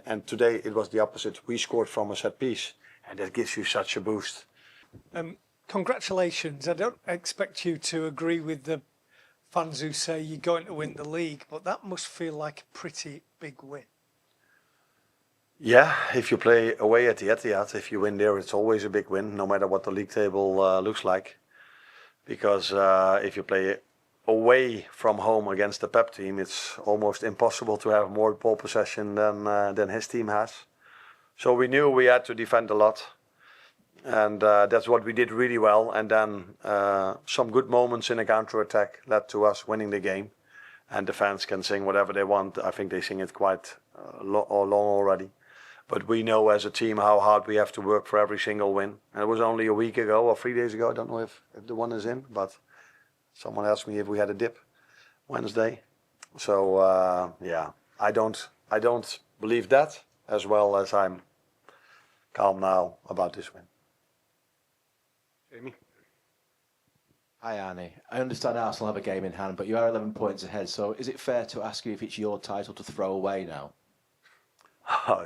And today it was the opposite. We scored from a set piece, and that gives you such a boost. Congratulations. I don't expect you to agree with the fans who say you're going to win the league, but that must feel like a pretty big win. Yeah, if you play away at the Etihad, if you win there, it's always a big win, no matter what the league table looks like. Because if you play away from home against the Pep team, it's almost impossible to have more ball possession than his team has. So we knew we had to defend a lot. And that's what we did really well. And then some good moments in a counter-attack led to us winning the game. And the fans can sing whatever they want. I think they sing it quite long already. But we know as a team how hard we have to work for every single win. And it was only a week ago or 3 days ago. I don't know if the one is in, but someone asked me if we had a dip Wednesday. So yeah, I don't believe that, as well as I'm calm now about this win. Jamie? Hi Arne, I understand Arsenal have a game in hand, but you are 11 points ahead, so is it fair to ask you if it's your title to throw away now?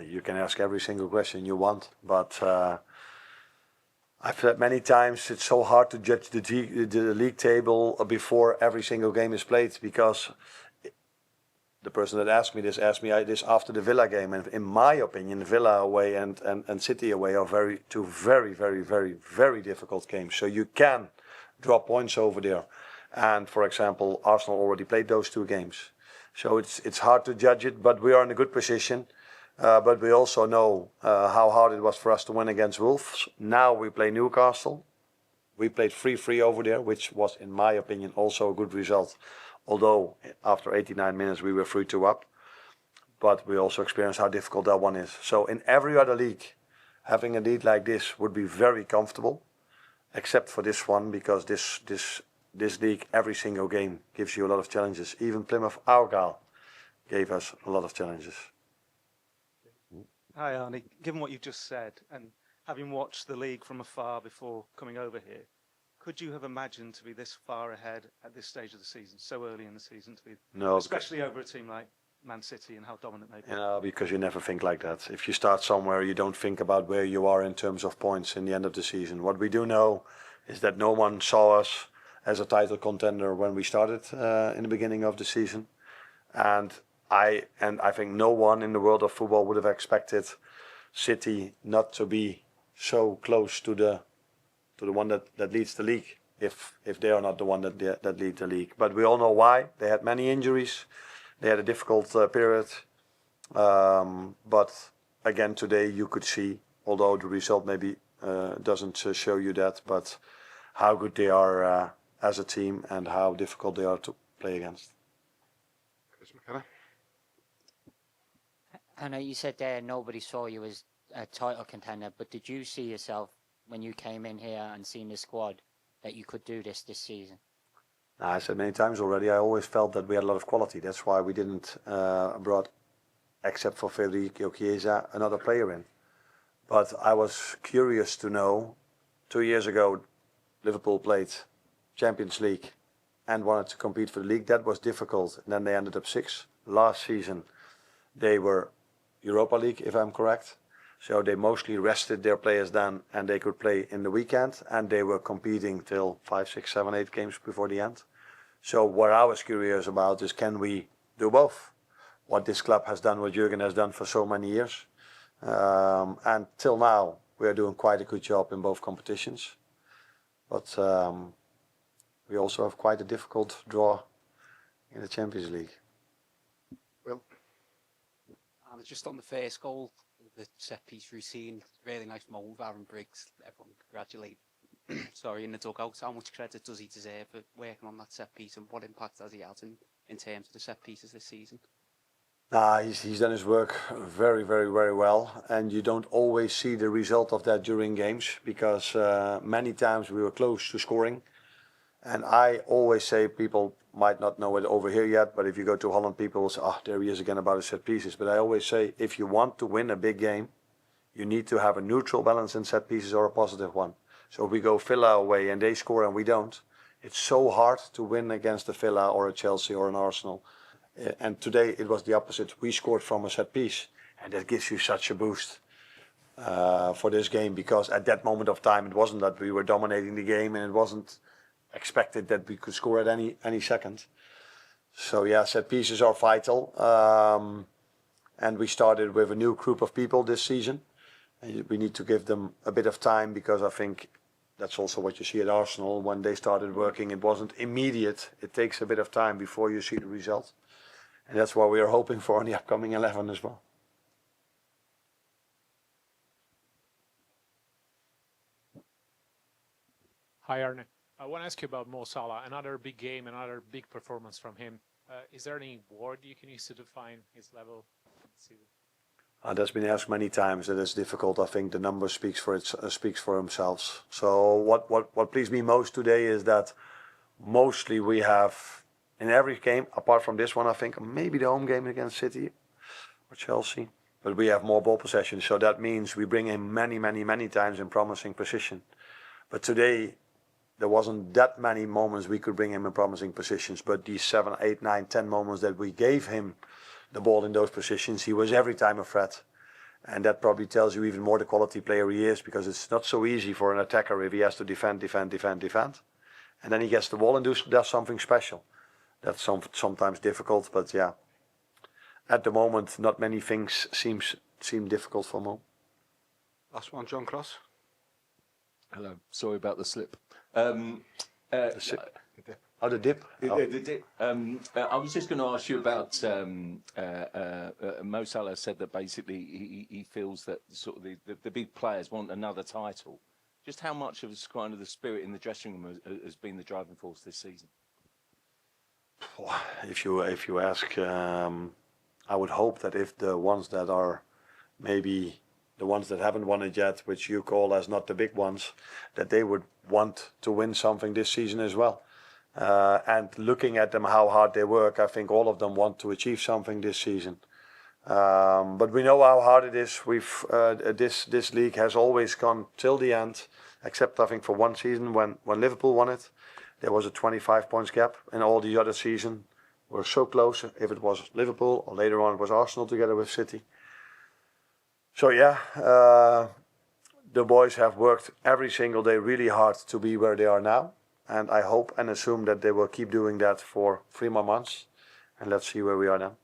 You can ask every single question you want, but I've said many times it's so hard to judge the league table before every single game is played, because the person that asked me this after the Villa game, and in my opinion, Villa away and City away are two very difficult games. So you can drop points over there, and for example, Arsenal already played those two games, so it's hard to judge it. But we are in a good position. But we also know how hard it was for us to win against Wolves. Now we play Newcastle. We played 3-3 over there, which was, in my opinion, also a good result. Although after 89 minutes we were 3-2 up. But we also experienced how difficult that one is. So in every other league, having a lead like this would be very comfortable. Except for this one, because this league, every single game gives you a lot of challenges. Even Plymouth Argyle gave us a lot of challenges. Hi Arne, given what you've just said and having watched the league from afar before coming over here, could you have imagined to be this far ahead at this stage of the season, so early in the season, to be, no, especially over a team like Man City and how dominant they've been? No, because you never think like that. If you start somewhere, you don't think about where you are in terms of points in the end of the season. What we do know is that no one saw us as a title contender when we started in the beginning of the season, and I think no one in the world of football would have expected City not to be so close to the one that leads the league, if they are not the one that lead the league. But we all know why. They had many injuries. They had a difficult period. But again, today you could see, although the result maybe doesn't show you that, but how good they are as a team and how difficult they are to play against. Chris McKenna? I know you said there nobody saw you as a title contender, but did you see yourself when you came in here and seen the squad that you could do this season? I said many times already, I always felt that we had a lot of quality. That's why we didn't brought, except for Federico Chiesa, another player in. But I was curious to know, 2 years ago, Liverpool played Champions League and wanted to compete for the league. That was difficult. And then they ended up 6th. Last season, they were Europa League, if I'm correct. So they mostly rested their players then, and they could play in the weekend, and they were competing till 5, 6, 7, 8 games before the end. So what I was curious about is, can we do both? What this club has done, what Jurgen has done for so many years. And till now, we are doing quite a good job in both competitions. But we also have quite a difficult draw in the Champions League. Will? And just on the first goal, the set piece routine, really nice moment with Aaron Briggs. Everyone congratulate. Sorry, in the dugout, how much credit does he deserve for working on that set piece, and what impact has he had in terms of the set pieces this season? He's done his work very well, and you don't always see the result of that during games, because many times we were close to scoring. And I always say, people might not know it over here yet, but if you go to Holland, people will say, oh, there he is again about his set pieces. But I always say, if you want to win a big game, you need to have a neutral balance in set pieces or a positive one. So if we go Villa away and they score and we don't, it's so hard to win against a Villa or a Chelsea or an Arsenal. And today it was the opposite. We scored from a set piece, and that gives you such a boost for this game, because at that moment of time it wasn't that we were dominating the game and it wasn't expected that we could score at any second. So yeah, set pieces are vital, and we started with a new group of people this season. And we need to give them a bit of time, because I think that's also what you see at Arsenal. When they started working, it wasn't immediate. It takes a bit of time before you see the result. And that's what we are hoping for in the upcoming 11 as well. Hi, Arne. I want to ask you about Mo Salah. Another big game, another big performance from him. Is there any word you can use to define his level? That's been asked many times. It is difficult. I think the number speaks for themselves. So what pleased me most today is that mostly we have, in every game, apart from this one, I think, maybe the home game against City or Chelsea, but we have more ball possession. So that means we bring him many times in promising position. But today, there wasn't that many moments we could bring him in promising positions, but these 7, 8, 9, 10 moments that we gave him the ball in those positions, he was every time a threat. And that probably tells you even more the quality player he is, because it's not so easy for an attacker if he has to defend. And then he gets the ball and does something special. That's sometimes difficult, but yeah. At the moment, not many things seem difficult for Mo. Last one, John Cross. Hello. Sorry about the slip. The dip. The dip. I was just going to ask you about Mo Salah said that basically he feels that sort of the big players want another title. Just how much of kind of the spirit in the dressing room has been the driving force this season? If you ask, I would hope that if the ones that are maybe the ones that haven't won it yet, which you call as not the big ones, that they would want to win something this season as well. And looking at them, how hard they work, I think all of them want to achieve something this season. But we know how hard it is. This league has always gone till the end, except I think for one season when Liverpool won it. There was a 25 points gap, and all the other season were so close. If it was Liverpool, or later on it was Arsenal together with City. So yeah, the boys have worked every single day really hard to be where they are now. And I hope and assume that they will keep doing that for 3 more months. And let's see where we are now.